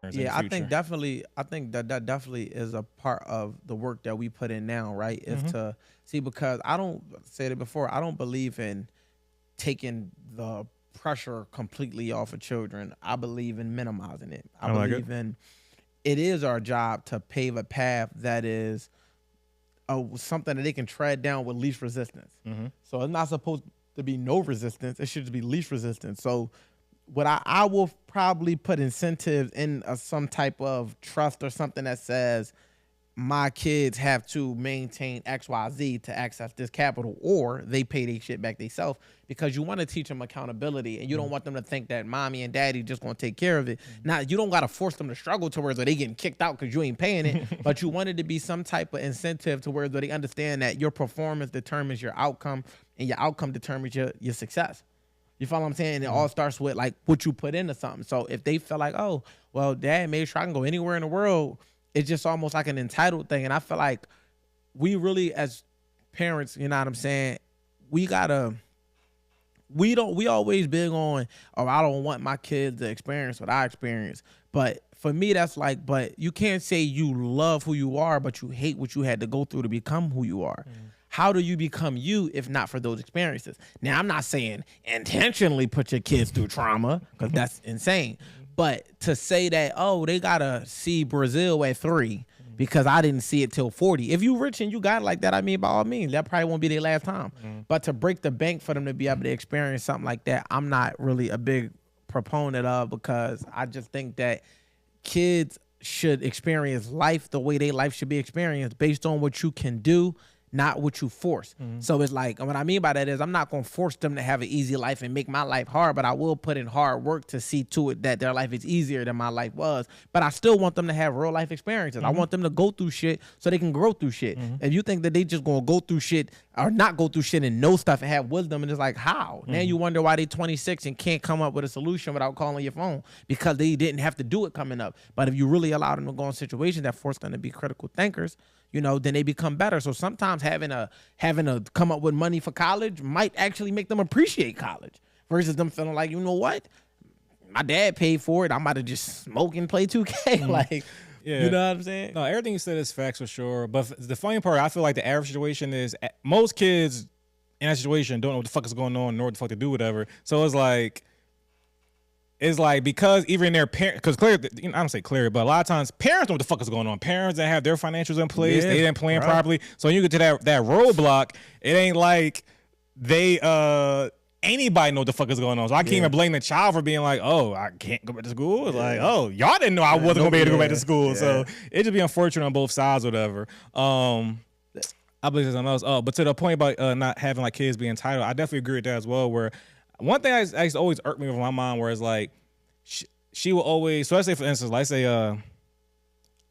in the Yeah, future. I think that definitely is a part of the work that we put in now, right? Is to see, because I don't said it before, I don't believe in taking the pressure completely off of children. I believe in minimizing it. I I like it. believe in it is our job to pave a path that is something that they can tread down with least resistance. So it's not supposed to be no resistance. It should just be least resistance. So what I will probably put incentives in some type of trust or something that says my kids have to maintain XYZ to access this capital, or they pay their shit back themselves, because you want to teach them accountability, and you don't want them to think that mommy and daddy just gonna take care of it. Now, you don't gotta force them to struggle to where they getting kicked out because you ain't paying it, but you want it to be some type of incentive to where they understand that your performance determines your outcome, and your outcome determines your success. You follow what I'm saying? It all starts with like what you put into something. So if they feel like, oh, well, dad made sure I can go anywhere in the world, it's just almost like an entitled thing. And I feel like we really, as parents, you know what I'm saying, we always big on, oh, I don't want my kids to experience what I experienced. But for me, that's like, but you can't say you love who you are, but you hate what you had to go through to become who you are. How do you become you if not for those experiences? Now, I'm not saying intentionally put your kids through trauma, because that's insane. But to say that, oh, they got to see Brazil at 3 because I didn't see it till 40. If you rich and you got it like that, I mean, by all means, that probably won't be their last time. But to break the bank for them to be able to experience something like that, I'm not really a big proponent of, because I just think that kids should experience life the way their life should be experienced, based on what you can do, not what you force. So it's like, what I mean by that is, I'm not going to force them to have an easy life and make my life hard, but I will put in hard work to see to it that their life is easier than my life was. But I still want them to have real life experiences. I want them to go through shit so they can grow through shit. If you think that they just going to go through shit or not go through shit and know stuff and have wisdom, and it's like, how? Now you wonder why they 26 and can't come up with a solution without calling your phone, because they didn't have to do it coming up. But if you really allow them to go in situations that force them to be critical thinkers, you know, then they become better. So sometimes having to come up with money for college might actually make them appreciate college, versus them feeling like, you know what, my dad paid for it, I'm about to just smoke and play 2K. Like, Yeah. you know what I'm saying? No, everything you said is facts for sure. But the funny part, I feel like the average situation is most kids in that situation don't know what the fuck is going on, nor what the fuck to do, whatever. So it's like because even their parents, because clearly, I don't say clear, but a lot of times parents know what the fuck is going on. Parents that have their financials in place, they didn't plan properly. So when you get to that roadblock, it ain't like they anybody know what the fuck is going on. So I can't even blame the child for being like, oh, I can't go back to school. It's like, oh, y'all didn't know I wasn't gonna be able to go back to school. So it just be unfortunate on both sides, whatever. I believe there's something else. Oh, but to the point about not having like kids being entitled, I definitely agree with that as well. Where one thing I used to always irk me with my mom, where it's like she will always. So let's say, for instance, like say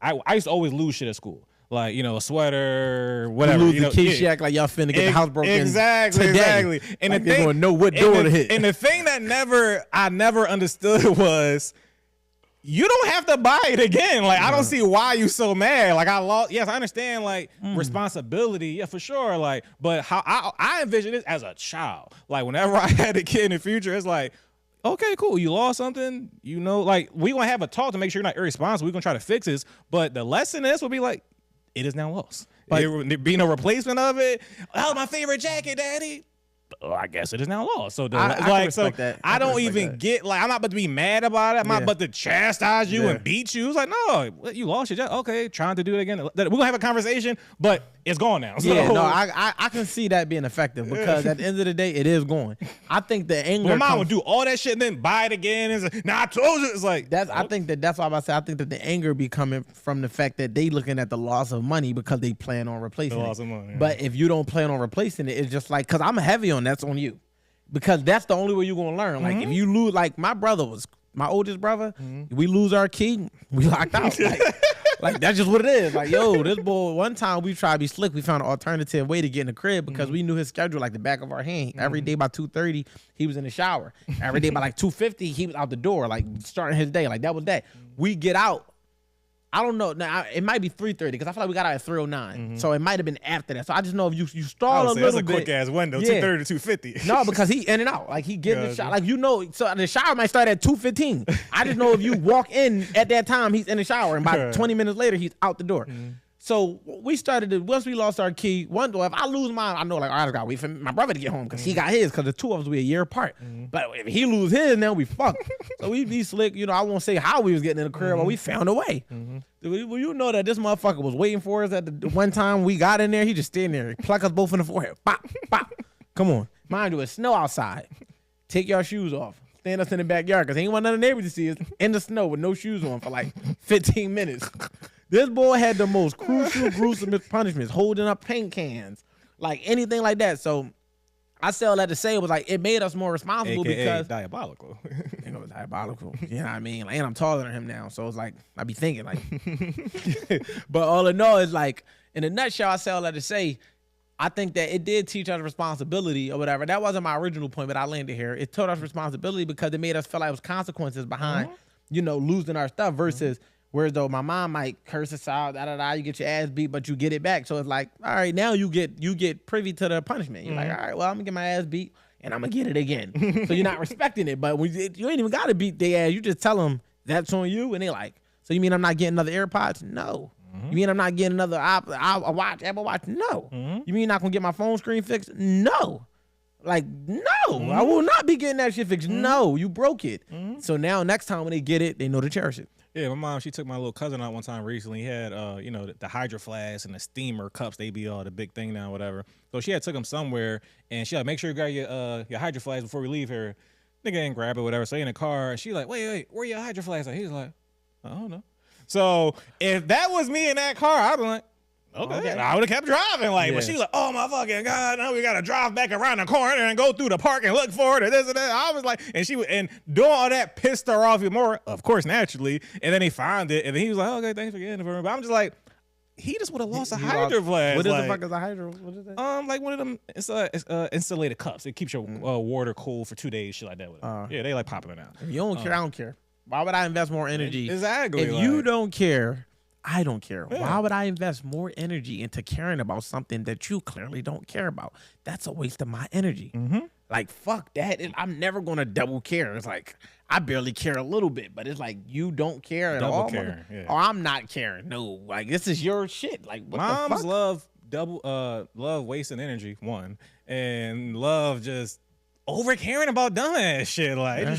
I used to always lose shit at school. Like, you know, a sweater, whatever. You lose the key, she act like y'all finna get the house broken exactly, today. Exactly. And like the thing, gonna know what door to hit. And the thing that I never understood was, you don't have to buy it again. Like, I don't see why you so mad. Like, I lost. Yes, I understand, like, responsibility. Yeah, for sure. Like, but how I envision this as a child. Like, whenever I had a kid in the future, it's like, okay, cool. You lost something. You know, like, we gonna have a talk to make sure you're not irresponsible. We're gonna try to fix this. But the lesson is will be like, it is now lost. There be no replacement of it. Oh, my favorite jacket, Daddy. Oh, I guess it is now lost. So, I don't even get, like, I'm not about to be mad about it. I'm not about to chastise you and beat you. It's like, no, you lost your jacket. Okay, trying to do it again. We're gonna have a conversation, but it's gone now. So. Yeah, no, I can see that being effective, because at the end of the day, it is going. I think the anger. My mom would do all that shit and then buy it again. And say, nah, I told you. It's like I think that's why I say I think that the anger be coming from the fact that they looking at the loss of money because they plan on replacing it. Money, But if you don't plan on replacing it, it's just like, because I'm heavy on that's on you, because that's the only way you're gonna learn. Like if you lose, like my oldest brother, we lose our key, we locked out. Like that's just what it is. Like, yo, this boy, one time we tried to be slick. We found an alternative way to get in the crib because we knew his schedule like the back of our hand. Every day by 2:30, he was in the shower. Every day by like 2:50, he was out the door, like starting his day. Like that was that. We get out. I don't know. Now it might be 3:30 because I feel like we got out at 3:09. So it might have been after that. So I just know if you stall a little that's a bit. quick ass window, Yeah. 2:30 to 2:50. No, because he in and out. Like he get in the Gotcha. shower. Like so the shower might start at 2:15. I just know if you walk in at that time, he's in the shower, and by Right. 20 minutes later, he's out the door. So we started to, once we lost our key, one door, if I lose mine, I know like, all right, I gotta wait for my brother to get home because he got his, because the two of us, we a year apart. But if he lose his, now we fucked. So we be slick, I won't say how we was getting in the crib, but we found a way. Well, you know that this motherfucker was waiting for us at the one time we got in there, he just standing there, pluck us both in the forehead. Bop, bop. Come on. Mind you, it's snow outside. Take your shoes off. Stand us in the backyard because ain't want none of the neighbors to see us in the snow with no shoes on for like 15 minutes. This boy had the most crucial, gruesomest punishments, holding up paint cans, like anything like that. So I say all that to say it was like it made us more responsible AKA because diabolical. it was diabolical. You know what I mean? Like, and I'm taller than him now, so it's like I be thinking like. But all in all, it's like in a nutshell, I say all that to say, I think that it did teach us responsibility or whatever. That wasn't my original point, but I landed here. It taught us responsibility because it made us feel like it was consequences behind, losing our stuff versus. Whereas though my mom might curse us out, you get your ass beat, but you get it back. So it's like, all right, now you get privy to the punishment. You're like, all right, well, I'm gonna get my ass beat and I'm gonna get it again. So you're not respecting it. But when you ain't even gotta beat their ass. You just tell them that's on you, and they like, so you mean I'm not getting another AirPods? No. You mean I'm not getting another Apple Watch? No. You mean you're not gonna get my phone screen fixed? No. Like, no, I will not be getting that shit fixed. No, you broke it. So now next time when they get it, they know to cherish it. Yeah, my mom, she took my little cousin out one time recently. He had, the Hydro Flask and the steamer cups. They be all the big thing now, whatever. So she had took him somewhere, and she like, make sure you grab your Hydro Flask before we leave here. Nigga ain't grab it, whatever. So he in the car, and she like, wait, where your Hydro Flask at? He's like, I don't know. So if that was me in that car, I'd be like, okay. I would have kept driving. Like, but she was like, oh my fucking God, now we gotta drive back around the corner and go through the park and look for it and this and that. I was like, and doing all that pissed her off even more, of course, naturally. And then he found it, and then he was like, okay, thanks for getting it for me. But I'm just like, he just would have lost a Hydro Flask. What the fuck is a Hydro? What is that? Like one of them, it's insulated cups. It keeps your water cool for 2 days, shit like that. Yeah, they like popping it out. If you don't care, I don't care. Why would I invest more energy? Exactly. If you don't care, I don't care. Yeah. Why would I invest more energy into caring about something that you clearly don't care about? That's a waste of my energy. Like, fuck that. I'm never going to double care. It's like, I barely care a little bit, but it's like, you don't care at all. Yeah. Or I'm not caring. No, like, this is your shit. Like, what Moms the fuck? love wasting energy, one, and love just over caring about dumbass shit. Like,